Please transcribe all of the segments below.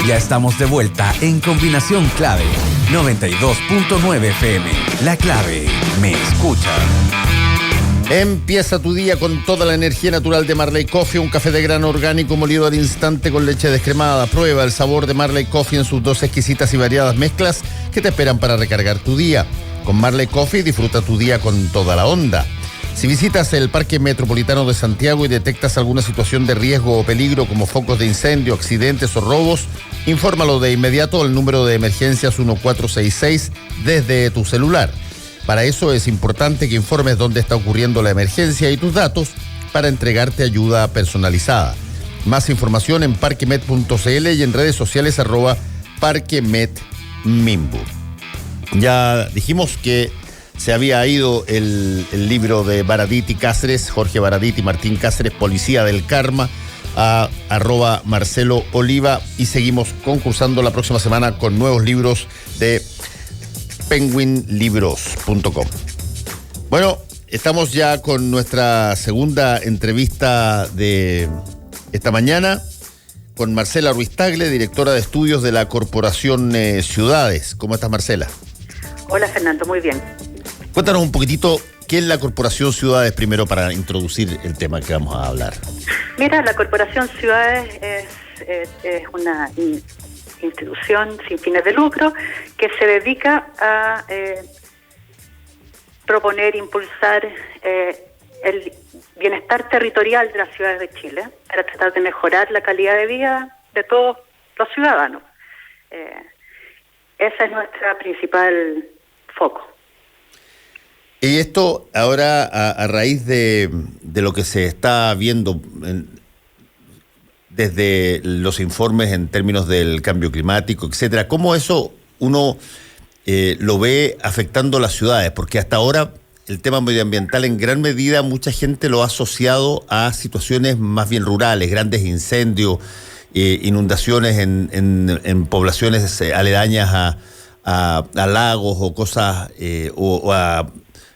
Ya estamos de vuelta en Combinación Clave 92.9 FM. La Clave me escucha. Empieza tu día con toda la energía natural de Marley Coffee, un café de grano orgánico molido al instante con leche descremada. Prueba el sabor de Marley Coffee en sus dos exquisitas y variadas mezclas que te esperan para recargar tu día. Con Marley Coffee disfruta tu día con toda la onda. Si visitas el Parque Metropolitano de Santiago y detectas alguna situación de riesgo o peligro como focos de incendio, accidentes o robos, infórmalo de inmediato al número de emergencias 1466 desde tu celular. Para eso es importante que informes dónde está ocurriendo la emergencia y tus datos para entregarte ayuda personalizada. Más información en parquemed.cl y en redes sociales @parquemedmimbu. Ya dijimos que se había ido el libro de Baradit y Cáceres, Jorge Baradit y Martín Cáceres, Policía del Karma, a @Marcelo Oliva, y seguimos concursando la próxima semana con nuevos libros de penguinlibros.com. Bueno, estamos ya con nuestra segunda entrevista de esta mañana con Marcela Ruiz Tagle, directora de estudios de la Corporación Ciudades. ¿Cómo estás, Marcela? Hola, Fernando, muy bien. Cuéntanos un poquitito qué es la Corporación Ciudades primero para introducir el tema que vamos a hablar. Mira, la Corporación Ciudades es una institución sin fines de lucro que se dedica a proponer, impulsar el bienestar territorial de las ciudades de Chile para tratar de mejorar la calidad de vida de todos los ciudadanos. Esa es nuestra principal foco. Y esto ahora a raíz de lo que se está viendo desde los informes en términos del cambio climático, etcétera, ¿cómo eso uno lo ve afectando las ciudades? Porque hasta ahora el tema medioambiental en gran medida mucha gente lo ha asociado a situaciones más bien rurales, grandes incendios, inundaciones en poblaciones aledañas a lagos o cosas, o a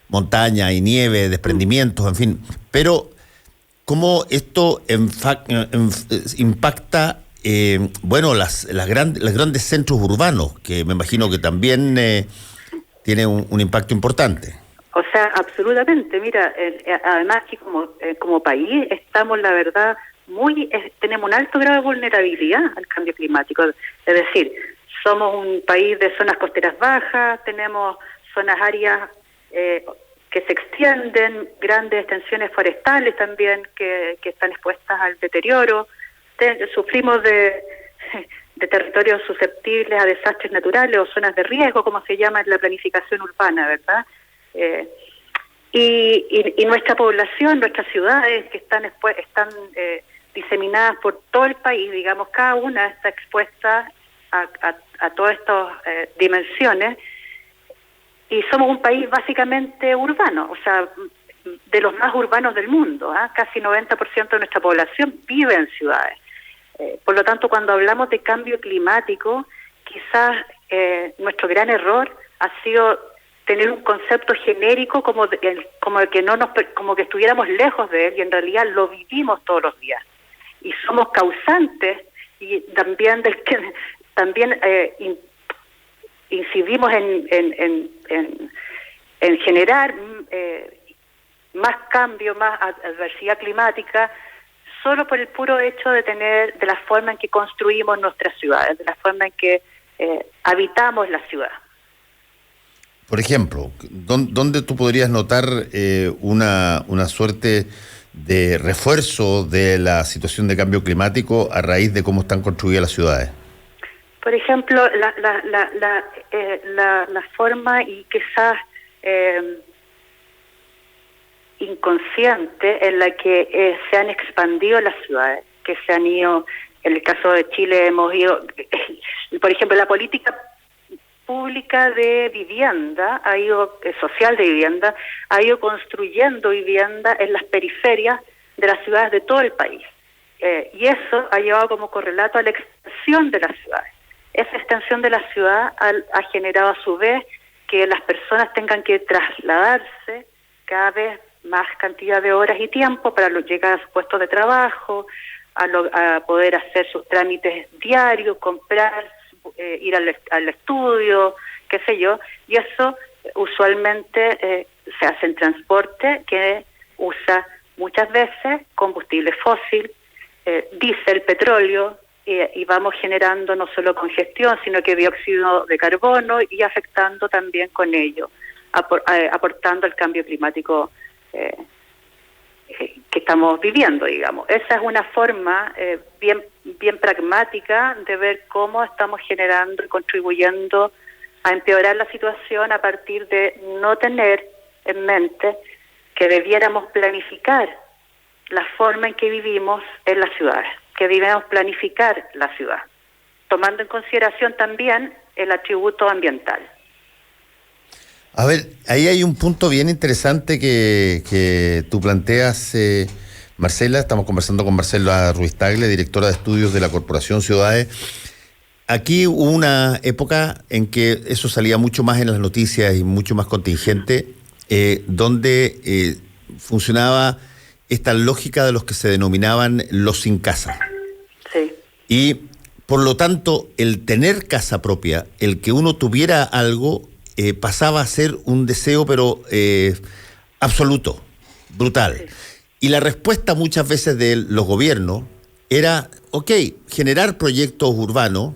montaña y nieve, desprendimientos, en fin. Pero ¿cómo esto impacta los grandes centros urbanos, que me imagino que también tiene un impacto importante? O sea, absolutamente. Mira, además que como país estamos, la verdad, tenemos un alto grado de vulnerabilidad al cambio climático. Es decir, somos un país de zonas costeras bajas, tenemos áreas que se extienden, grandes extensiones forestales también que están expuestas al deterioro. Sufrimos de territorios susceptibles a desastres naturales o zonas de riesgo, como se llama en la planificación urbana, ¿verdad? Y nuestra población, nuestras ciudades que están diseminadas por todo el país, digamos, cada una está expuesta a todas estas dimensiones. Y somos un país básicamente urbano, o sea, de los más urbanos del mundo, casi 90% de nuestra población vive en ciudades. Por lo tanto, cuando hablamos de cambio climático, quizás nuestro gran error ha sido tener un concepto genérico como que estuviéramos lejos de él, y en realidad lo vivimos todos los días. Y somos causantes y también incidimos en generar más cambio, más adversidad climática, solo por el puro hecho de la forma en que construimos nuestras ciudades, de la forma en que habitamos la ciudad. Por ejemplo, ¿dónde tú podrías notar una suerte de refuerzo de la situación de cambio climático a raíz de cómo están construidas las ciudades? Por ejemplo, la forma y quizás inconsciente en la que se han expandido las ciudades, que se han ido, en el caso de Chile hemos ido, por ejemplo, la política pública de vivienda, social de vivienda, ha ido construyendo vivienda en las periferias de las ciudades de todo el país. Y eso ha llevado como correlato a la extensión de las ciudades. Esa extensión de la ciudad ha generado a su vez que las personas tengan que trasladarse cada vez más cantidad de horas y tiempo para llegar a sus puestos de trabajo, a poder hacer sus trámites diarios, comprar, ir al estudio, qué sé yo, y eso usualmente se hace en transporte que usa muchas veces combustible fósil, diésel, petróleo, y vamos generando no solo congestión, sino que dióxido de carbono y afectando también con ello, aportando al cambio climático que estamos viviendo, digamos. Esa es una forma bien pragmática de ver cómo estamos generando y contribuyendo a empeorar la situación a partir de no tener en mente que debiéramos planificar la forma en que vivimos en las ciudades, que debemos planificar la ciudad, tomando en consideración también el atributo ambiental. A ver, ahí hay un punto bien interesante que tú planteas, Marcela. Estamos conversando con Marcela Ruiz Tagle, directora de estudios de la Corporación Ciudades. Aquí hubo una época en que eso salía mucho más en las noticias y mucho más contingente, donde funcionaba esta lógica de los que se denominaban los sin casa. Sí. Y por lo tanto, el tener casa propia, el que uno tuviera algo, pasaba a ser un deseo, pero absoluto, brutal. Sí. Y la respuesta muchas veces de los gobiernos era, generar proyectos urbanos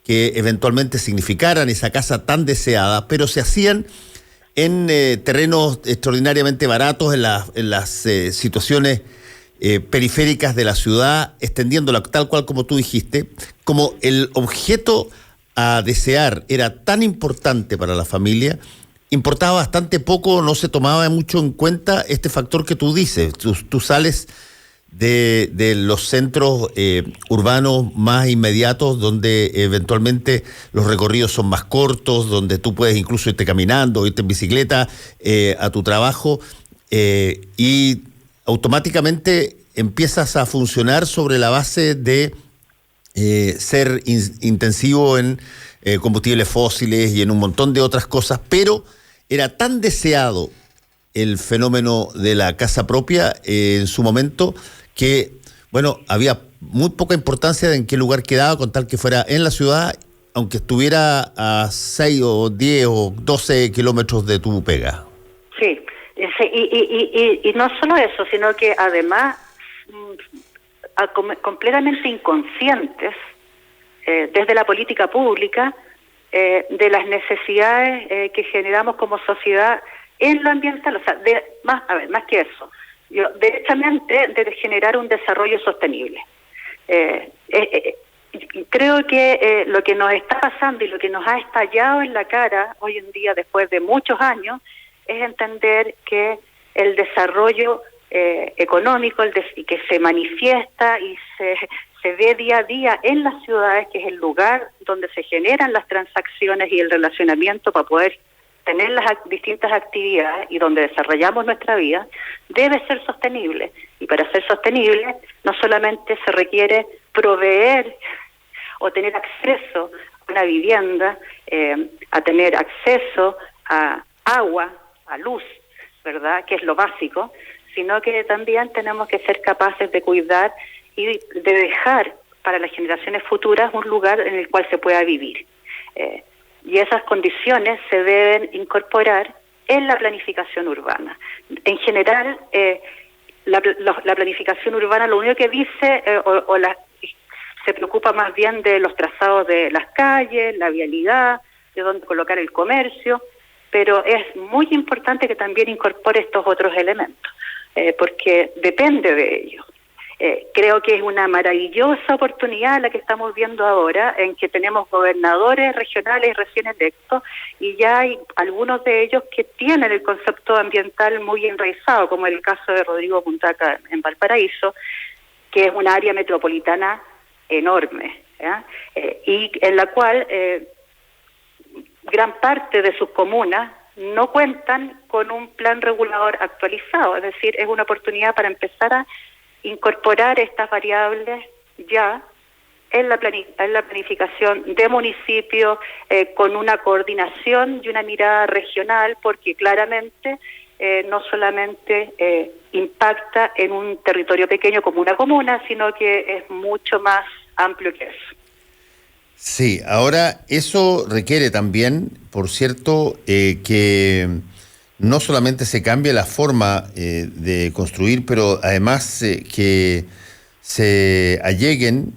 que eventualmente significaran esa casa tan deseada, pero se hacían en terrenos extraordinariamente baratos, en las situaciones periféricas de la ciudad, extendiéndola tal cual como tú dijiste, como el objeto a desear era tan importante para la familia, importaba bastante poco, no se tomaba mucho en cuenta este factor que tú dices. Tú sales de los centros urbanos más inmediatos, donde eventualmente los recorridos son más cortos, donde tú puedes incluso irte caminando, irte en bicicleta a tu trabajo, y automáticamente empiezas a funcionar sobre la base de ser intensivo en combustibles fósiles y en un montón de otras cosas, pero era tan deseado el fenómeno de la casa propia en su momento que, bueno, había muy poca importancia en qué lugar quedaba, con tal que fuera en la ciudad, aunque estuviera a 6 o 10 o 12 kilómetros de tu pega. Sí, y no solo eso, sino que además completamente inconscientes desde la política pública de las necesidades que generamos como sociedad en lo ambiental, o sea, más que eso, derechamente de generar un desarrollo sostenible. Creo que lo que nos está pasando y lo que nos ha estallado en la cara hoy en día, después de muchos años, es entender que el desarrollo económico, que se manifiesta y se ve día a día en las ciudades, que es el lugar donde se generan las transacciones y el relacionamiento para poder tener las distintas actividades y donde desarrollamos nuestra vida, debe ser sostenible. Y para ser sostenible no solamente se requiere proveer o tener acceso a una vivienda, a tener acceso a agua, a luz, ¿verdad?, que es lo básico, sino que también tenemos que ser capaces de cuidar y de dejar para las generaciones futuras un lugar en el cual se pueda vivir. Y esas condiciones se deben incorporar en la planificación urbana. En general, la planificación urbana lo único que dice se preocupa más bien de los trazados de las calles, la vialidad, de dónde colocar el comercio, pero es muy importante que también incorpore estos otros elementos, porque depende de ello. Creo que es una maravillosa oportunidad la que estamos viendo ahora, en que tenemos gobernadores regionales recién electos y ya hay algunos de ellos que tienen el concepto ambiental muy enraizado, como el caso de Rodrigo Puntaca en Valparaíso, que es una área metropolitana enorme, y en la cual gran parte de sus comunas no cuentan con un plan regulador actualizado, es decir, es una oportunidad para empezar a incorporar estas variables ya en la planificación de municipios, con una coordinación y una mirada regional, porque claramente no solamente impacta en un territorio pequeño como una comuna, sino que es mucho más amplio que eso. Sí, ahora eso requiere también, por cierto, que no solamente se cambie la forma de construir, pero además que se alleguen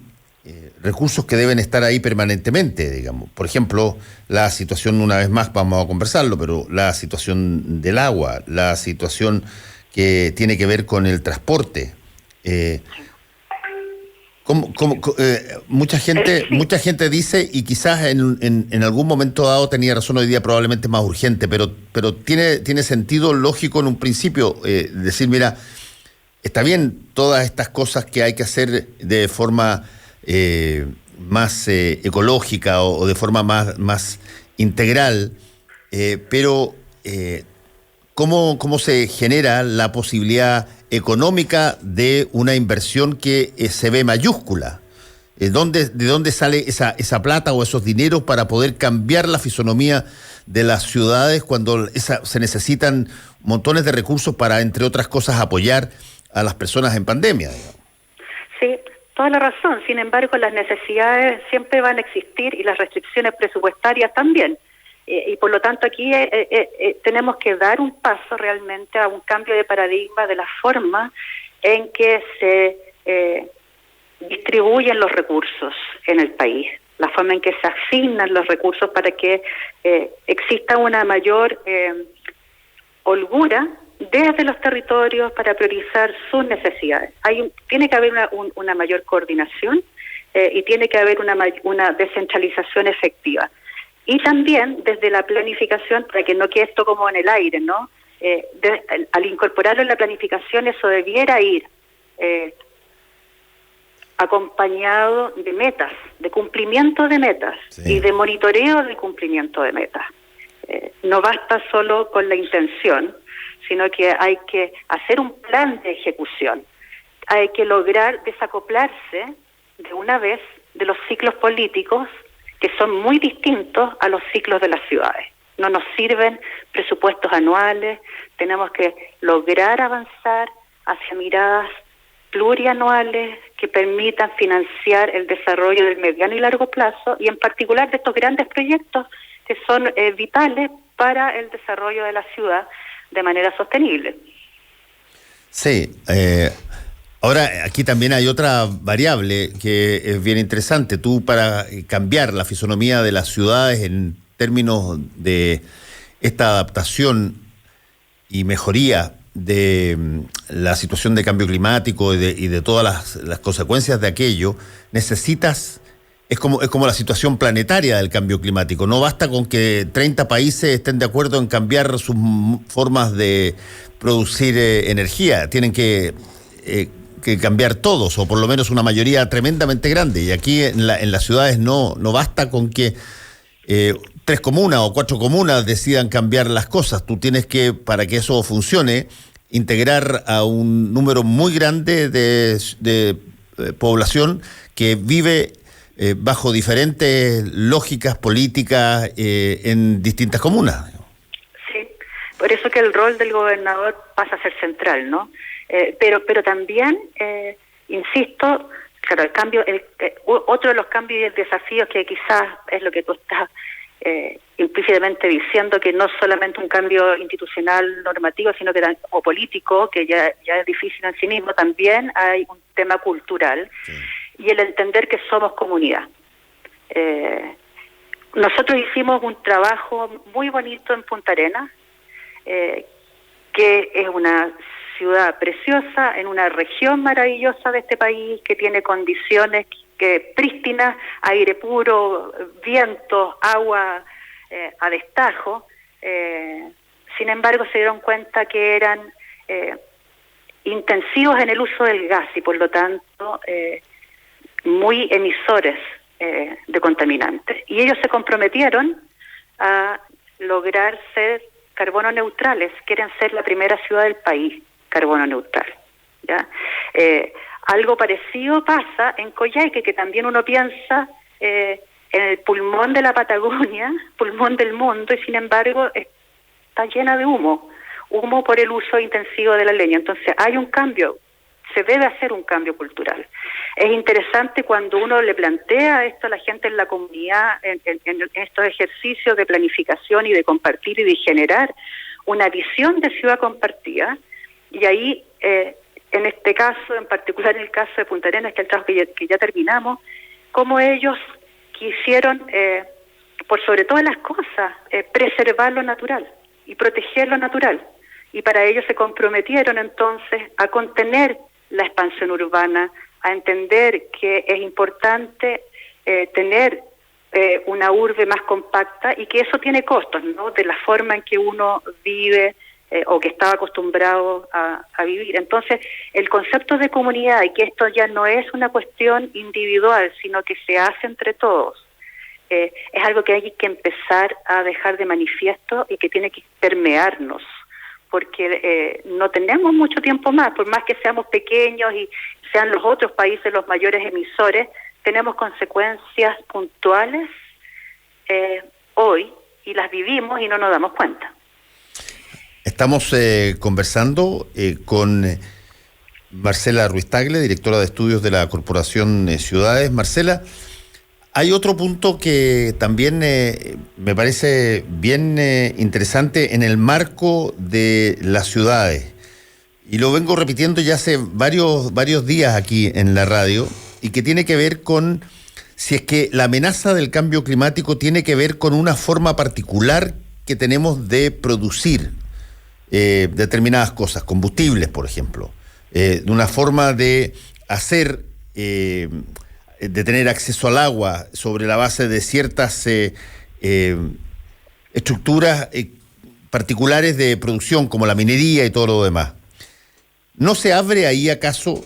recursos que deben estar ahí permanentemente, digamos. Por ejemplo, la situación, una vez más vamos a conversarlo, pero la situación del agua, la situación que tiene que ver con el transporte. Mucha gente dice, y quizás en algún momento dado tenía razón, hoy día probablemente es más urgente, pero tiene sentido lógico en un principio decir, mira, está bien todas estas cosas que hay que hacer de forma más ecológica o de forma más integral, pero ¿cómo se genera la posibilidad económica de una inversión que se ve mayúscula? ¿De dónde sale esa plata o esos dineros para poder cambiar la fisonomía de las ciudades cuando se necesitan montones de recursos para, entre otras cosas, apoyar a las personas en pandemia, digamos? Sí, toda la razón. Sin embargo, las necesidades siempre van a existir y las restricciones presupuestarias también. Y por lo tanto aquí tenemos que dar un paso realmente a un cambio de paradigma de la forma en que se distribuyen los recursos en el país, la forma en que se asignan los recursos para que exista una mayor holgura desde los territorios para priorizar sus necesidades. Tiene que haber una mayor coordinación y tiene que haber una descentralización efectiva. Y también desde la planificación, para que no quede esto como en el aire, ¿no? Al incorporarlo en la planificación, eso debiera ir acompañado de metas, de cumplimiento de metas, sí, y de monitoreo del cumplimiento de metas. No basta solo con la intención, sino que hay que hacer un plan de ejecución. Hay que lograr desacoplarse de una vez de los ciclos políticos que son muy distintos a los ciclos de las ciudades. No nos sirven presupuestos anuales, tenemos que lograr avanzar hacia miradas plurianuales que permitan financiar el desarrollo del mediano y largo plazo, y en particular de estos grandes proyectos que son vitales para el desarrollo de la ciudad de manera sostenible. Sí, ahora aquí también hay otra variable que es bien interesante. Tú, para cambiar la fisonomía de las ciudades en términos de esta adaptación y mejoría de la situación de cambio climático y de todas las consecuencias de aquello, necesitas... Es como la situación planetaria del cambio climático. No basta con que 30 países estén de acuerdo en cambiar sus formas de producir energía. Tienen que cambiar todos, o por lo menos una mayoría tremendamente grande. Y aquí en las ciudades no basta con que 3 comunas o 4 comunas decidan cambiar las cosas. Tú tienes que, para que eso funcione, integrar a un número muy grande de población que vive bajo diferentes lógicas políticas en distintas comunas. Sí, por eso que el rol del gobernador pasa a ser central, ¿no? Pero también, insisto, claro, el cambio, otro de los cambios y desafíos que quizás es lo que tú estás implícitamente diciendo, que no solamente un cambio institucional normativo, sino que o político, que ya es difícil en sí mismo, también hay un tema cultural. Sí. Y el entender que somos comunidad. Nosotros hicimos un trabajo muy bonito en Punta Arenas, que es una ciudad preciosa, en una región maravillosa de este país, que tiene condiciones prístinas, aire puro, viento, agua a destajo. Sin embargo, se dieron cuenta que eran intensivos en el uso del gas y, por lo tanto, muy emisores de contaminantes. Y ellos se comprometieron a lograr ser carbono neutrales, quieren ser la primera ciudad del país carbono neutral, ¿ya? Algo parecido pasa en Coyhaique, que también uno piensa en el pulmón de la Patagonia, pulmón del mundo, y sin embargo está llena de humo, humo por el uso intensivo de la leña. Entonces hay un cambio, se debe hacer un cambio cultural. Es interesante cuando uno le plantea esto a la gente en la comunidad, en estos ejercicios de planificación y de compartir y de generar una visión de ciudad compartida, y ahí, en este caso, en particular en el caso de Punta Arenas, que es el trabajo que ya terminamos, cómo ellos quisieron, por sobre todas las cosas, preservar lo natural y proteger lo natural. Y para ello se comprometieron entonces a contener la expansión urbana, a entender que es importante tener una urbe más compacta y que eso tiene costos, ¿no? De la forma en que uno vive o que estaba acostumbrado a vivir. Entonces, el concepto de comunidad y que esto ya no es una cuestión individual, sino que se hace entre todos, es algo que hay que empezar a dejar de manifiesto y que tiene que permearnos, porque no tenemos mucho tiempo más, por más que seamos pequeños y sean los otros países los mayores emisores, tenemos consecuencias puntuales hoy y las vivimos y no nos damos cuenta. Estamos conversando con Marcela Ruiz Tagle, directora de estudios de la Corporación Ciudades. Marcela, hay otro punto que también me parece bien interesante en el marco de las ciudades, y lo vengo repitiendo ya hace varios días aquí en la radio, y que tiene que ver con si es que la amenaza del cambio climático tiene que ver con una forma particular que tenemos de producir determinadas cosas, combustibles, por ejemplo, de una forma de hacer, de tener acceso al agua sobre la base de ciertas estructuras particulares de producción, como la minería y todo lo demás. ¿No se abre ahí acaso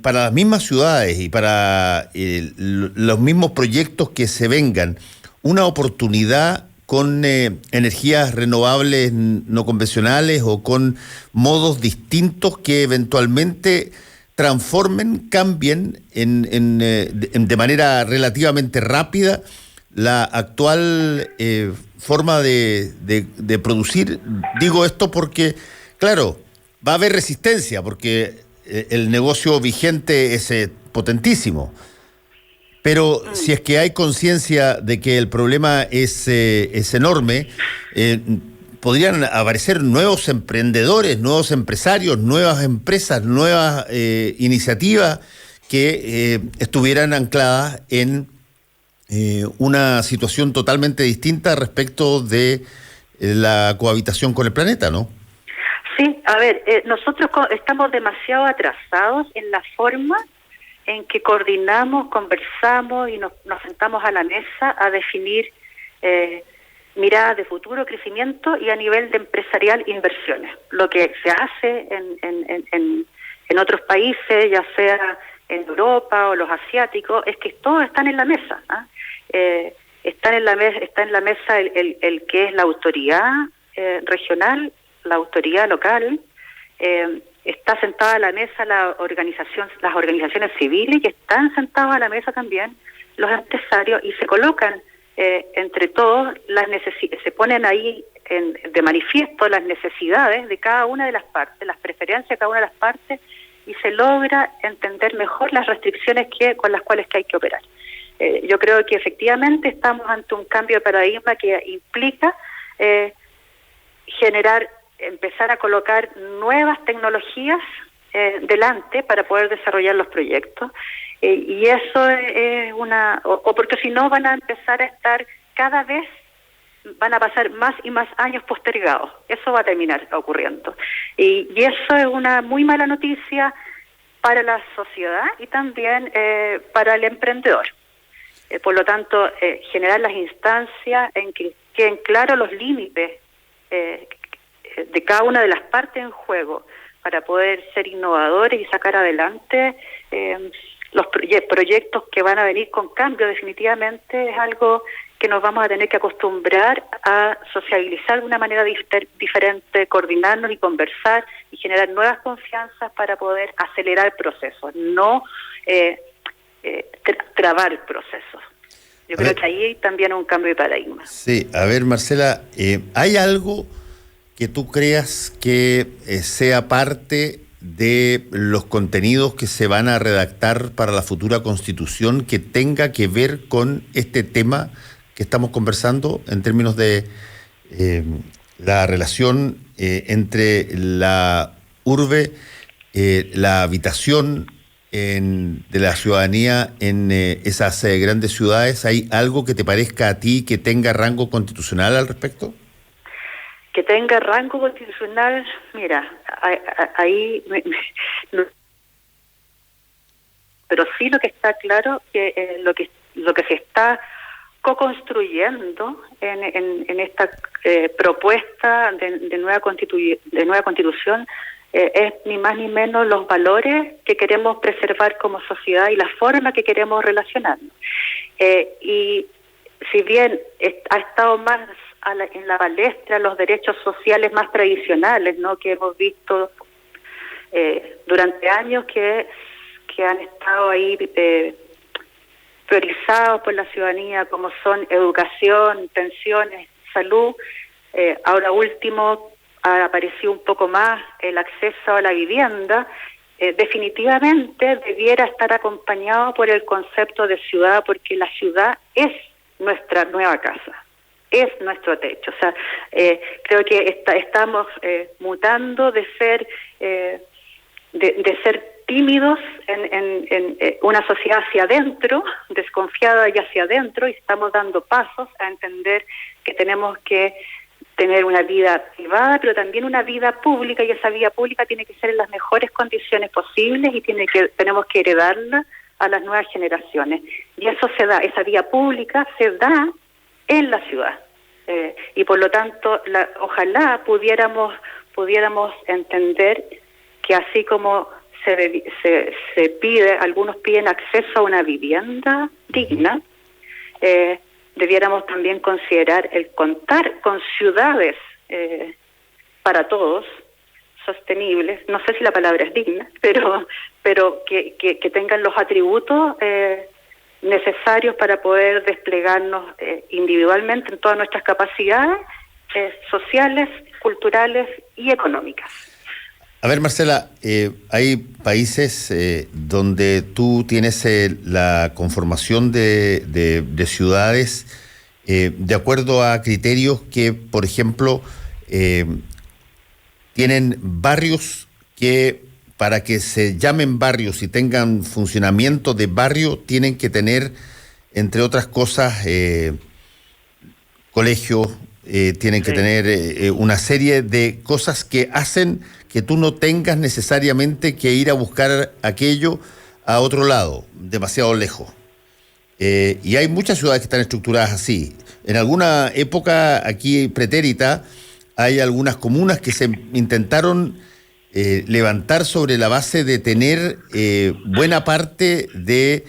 para las mismas ciudades y para los mismos proyectos que se vengan una oportunidad con energías renovables no convencionales o con modos distintos que eventualmente transformen, cambien de manera relativamente rápida la actual forma de producir? Digo esto porque, claro, va a haber resistencia, porque el negocio vigente es potentísimo. Pero si es que hay conciencia de que el problema es enorme, podrían aparecer nuevos emprendedores, nuevos empresarios, nuevas empresas, nuevas iniciativas que estuvieran ancladas en una situación totalmente distinta respecto de la cohabitación con el planeta, ¿no? Sí, a ver, nosotros estamos demasiado atrasados en la forma en que coordinamos, conversamos y nos sentamos a la mesa a definir miradas de futuro, crecimiento y a nivel de empresarial inversiones. Lo que se hace en otros países, ya sea en Europa o los asiáticos, es que todos están en la mesa. Está en la mesa el que es la autoridad regional, la autoridad local, está sentada a la mesa las organizaciones civiles, y están sentados a la mesa también los empresarios, y se colocan entre todos se ponen ahí de manifiesto las necesidades de cada una de las partes, las preferencias de cada una de las partes, y se logra entender mejor las restricciones con las cuales que hay que operar. Yo creo que efectivamente estamos ante un cambio de paradigma que implica empezar a colocar nuevas tecnologías delante para poder desarrollar los proyectos, y eso es porque si no van a empezar a estar cada vez, van a pasar más y más años postergados. Eso va a terminar ocurriendo, y eso es una muy mala noticia para la sociedad y también para el emprendedor. Por lo tanto, generar las instancias en que queden claros los límites de cada una de las partes en juego para poder ser innovadores y sacar adelante los proyectos que van a venir con cambio. Definitivamente es algo que nos vamos a tener que acostumbrar a sociabilizar de una manera diferente, coordinarnos y conversar y generar nuevas confianzas para poder acelerar procesos, no trabar procesos. Creo que ahí también hay un cambio de paradigma. Sí, a ver, Marcela, ¿hay algo que tú creas que sea parte de los contenidos que se van a redactar para la futura Constitución que tenga que ver con este tema que estamos conversando en términos de la relación entre la urbe, la habitación de la ciudadanía en esas grandes ciudades? ¿Hay algo que te parezca a ti que tenga rango constitucional al respecto? Que tenga rango constitucional, mira, ahí no, pero sí lo que está claro que lo que se está co-construyendo en esta propuesta de nueva constitución es ni más ni menos los valores que queremos preservar como sociedad y la forma que queremos relacionarnos. Y si bien ha estado más en la palestra los derechos sociales más tradicionales, ¿no?, que hemos visto durante años que han estado ahí priorizados por la ciudadanía, como son educación, pensiones, salud. Ahora último ha aparecido un poco más el acceso a la vivienda. Definitivamente debiera estar acompañado por el concepto de ciudad, porque la ciudad es nuestra nueva casa, es nuestro techo. O sea, creo que estamos mutando de ser tímidos en una sociedad hacia adentro, desconfiada y hacia adentro, y estamos dando pasos a entender que tenemos que tener una vida privada, pero también una vida pública, y esa vida pública tiene que ser en las mejores condiciones posibles y tenemos que heredarla a las nuevas generaciones. Y eso se da, esa vida pública se da en la ciudad. Y por lo tanto, ojalá pudiéramos entender que así como se pide, algunos piden acceso a una vivienda digna, debiéramos también considerar el contar con ciudades para todos, sostenibles. No sé si la palabra es digna, pero que tengan los atributos necesarios para poder desplegarnos individualmente en todas nuestras capacidades sociales, culturales y económicas. A ver, Marcela, hay países donde tú tienes la conformación de ciudades de acuerdo a criterios que, por ejemplo, tienen barrios que, para que se llamen barrios y tengan funcionamiento de barrio, tienen que tener, entre otras cosas, colegios, tienen que tener una serie de cosas que hacen que tú no tengas necesariamente que ir a buscar aquello a otro lado, demasiado lejos. Y hay muchas ciudades que están estructuradas así. En alguna época aquí pretérita hay algunas comunas que se intentaron levantar sobre la base de tener buena parte de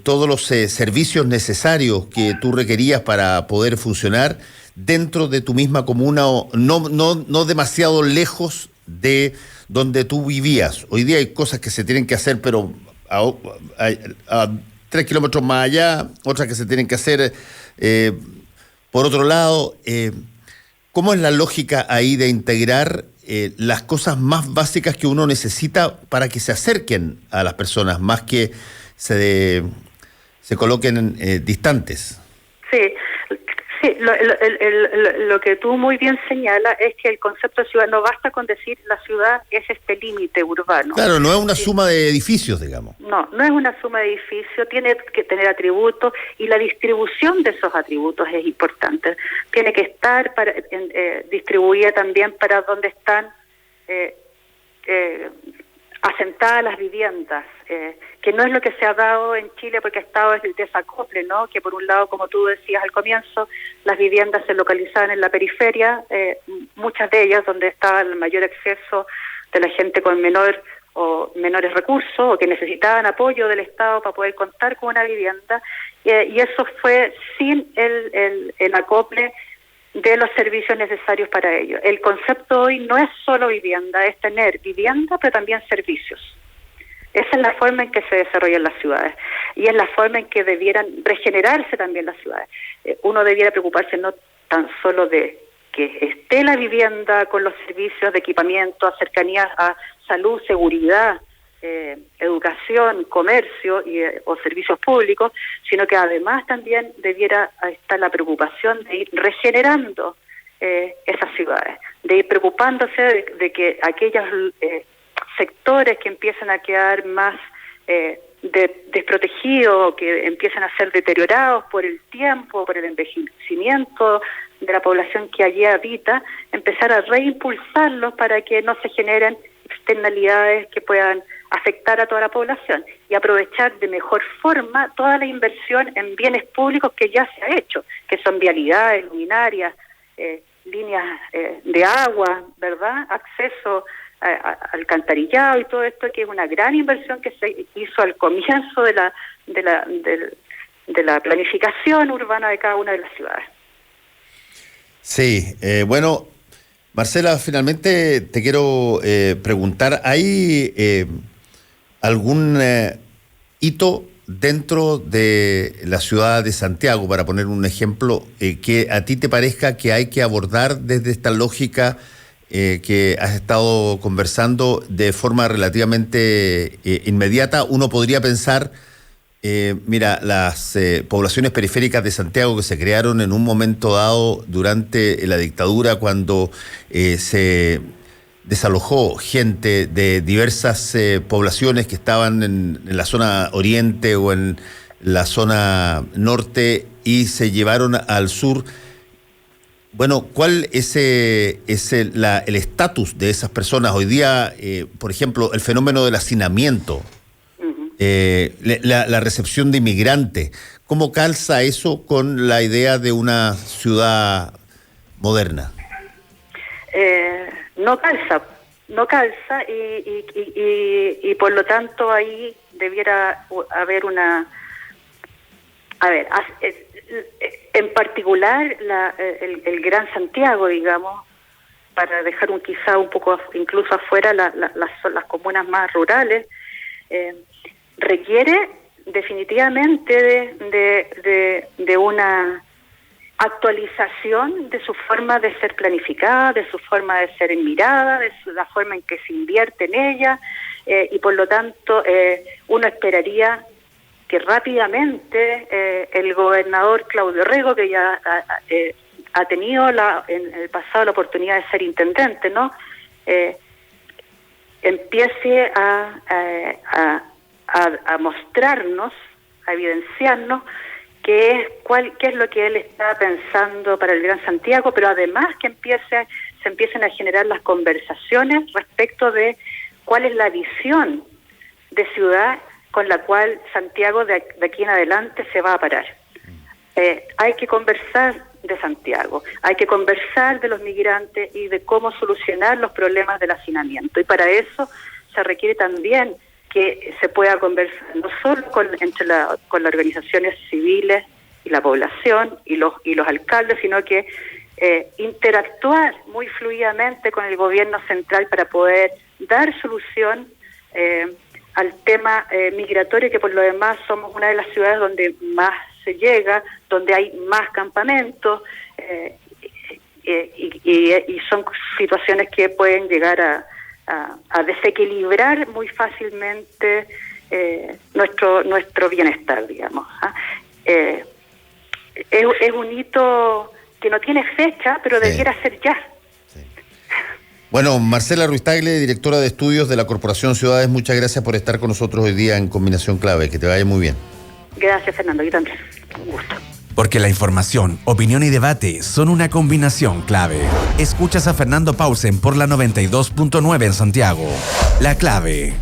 todos los servicios necesarios que tú requerías para poder funcionar dentro de tu misma comuna, o no demasiado lejos de donde tú vivías. Hoy día hay cosas que se tienen que hacer, pero a 3 kilómetros más allá, otras que se tienen que hacer por otro lado. ¿Cómo es la lógica ahí de integrar las cosas más básicas que uno necesita para que se acerquen a las personas, más que se coloquen distantes? Sí, lo que tú muy bien señalas es que el concepto de ciudad no basta con decir la ciudad es este límite urbano. Claro, no es una suma de edificios, digamos. No es una suma de edificios, tiene que tener atributos, y la distribución de esos atributos es importante. Tiene que estar distribuida también para donde están asentadas las viviendas, que no es lo que se ha dado en Chile, porque ha estado el desacople, ¿no? Que por un lado, como tú decías al comienzo, las viviendas se localizaban en la periferia, muchas de ellas donde estaba el mayor acceso de la gente con menores recursos, o que necesitaban apoyo del Estado para poder contar con una vivienda, y eso fue sin el acople de los servicios necesarios para ello. El concepto hoy no es solo vivienda, es tener vivienda, pero también servicios. Esa es la forma en que se desarrollan las ciudades, y es la forma en que debieran regenerarse también las ciudades. Uno debiera preocuparse no tan solo de que esté la vivienda con los servicios de equipamiento, cercanía a salud, seguridad, educación, comercio o servicios públicos, sino que además también debiera estar la preocupación de ir regenerando esas ciudades, de ir preocupándose de que aquellos sectores que empiezan a quedar más desprotegidos, que empiezan a ser deteriorados por el tiempo, por el envejecimiento de la población que allí habita, empezar a reimpulsarlos para que no se generen externalidades que puedan afectar a toda la población y aprovechar de mejor forma toda la inversión en bienes públicos que ya se ha hecho, que son vialidades, luminarias, líneas de agua, ¿verdad? Acceso alcantarillado y todo esto, que es una gran inversión que se hizo al comienzo de la planificación urbana de cada una de las ciudades. Sí, bueno, Marcela, finalmente te quiero preguntar, ¿hay algún hito dentro de la ciudad de Santiago, para poner un ejemplo, que a ti te parezca que hay que abordar desde esta lógica que has estado conversando de forma relativamente inmediata? Uno podría pensar, mira, las poblaciones periféricas de Santiago que se crearon en un momento dado durante la dictadura, cuando se desalojó gente de diversas poblaciones que estaban en la zona oriente o en la zona norte y se llevaron al sur. Bueno, ¿cuál es el estatus de esas personas hoy día? Por ejemplo, el fenómeno del hacinamiento, la recepción de inmigrantes. ¿Cómo calza eso con la idea de una ciudad moderna? No calza y por lo tanto ahí debiera haber en particular el Gran Santiago, digamos, para dejar quizá un poco incluso afuera las comunas más rurales, requiere definitivamente de una actualización de su forma de ser planificada, de su forma de ser mirada, de la forma en que se invierte en ella, y por lo tanto uno esperaría que rápidamente el gobernador Claudio Rego, que ya ha tenido en el pasado la oportunidad de ser intendente, ¿no? Empiece a mostrarnos, a evidenciarnos qué es lo que él está pensando para el Gran Santiago, pero además que se empiecen a generar las conversaciones respecto de cuál es la visión de ciudad con la cual Santiago de aquí en adelante se va a parar. Hay que conversar de Santiago, hay que conversar de los migrantes y de cómo solucionar los problemas del hacinamiento, y para eso se requiere también que se pueda conversar no solo con las organizaciones civiles y la población y los alcaldes, sino que interactuar muy fluidamente con el gobierno central para poder dar solución al tema migratorio, que por lo demás somos una de las ciudades donde más se llega, donde hay más campamentos, y son situaciones que pueden llegar a desequilibrar muy fácilmente nuestro bienestar, digamos. Es un hito que no tiene fecha, pero debiera ser ya. Sí. Bueno, Marcela Ruiz-Tagle, directora de estudios de la Corporación Ciudades, muchas gracias por estar con nosotros hoy día en Combinación Clave. Que te vaya muy bien. Gracias, Fernando. Yo también. Un gusto. Porque la información, opinión y debate son una combinación clave. Escuchas a Fernando Pausen por la 92.9 en Santiago. La Clave.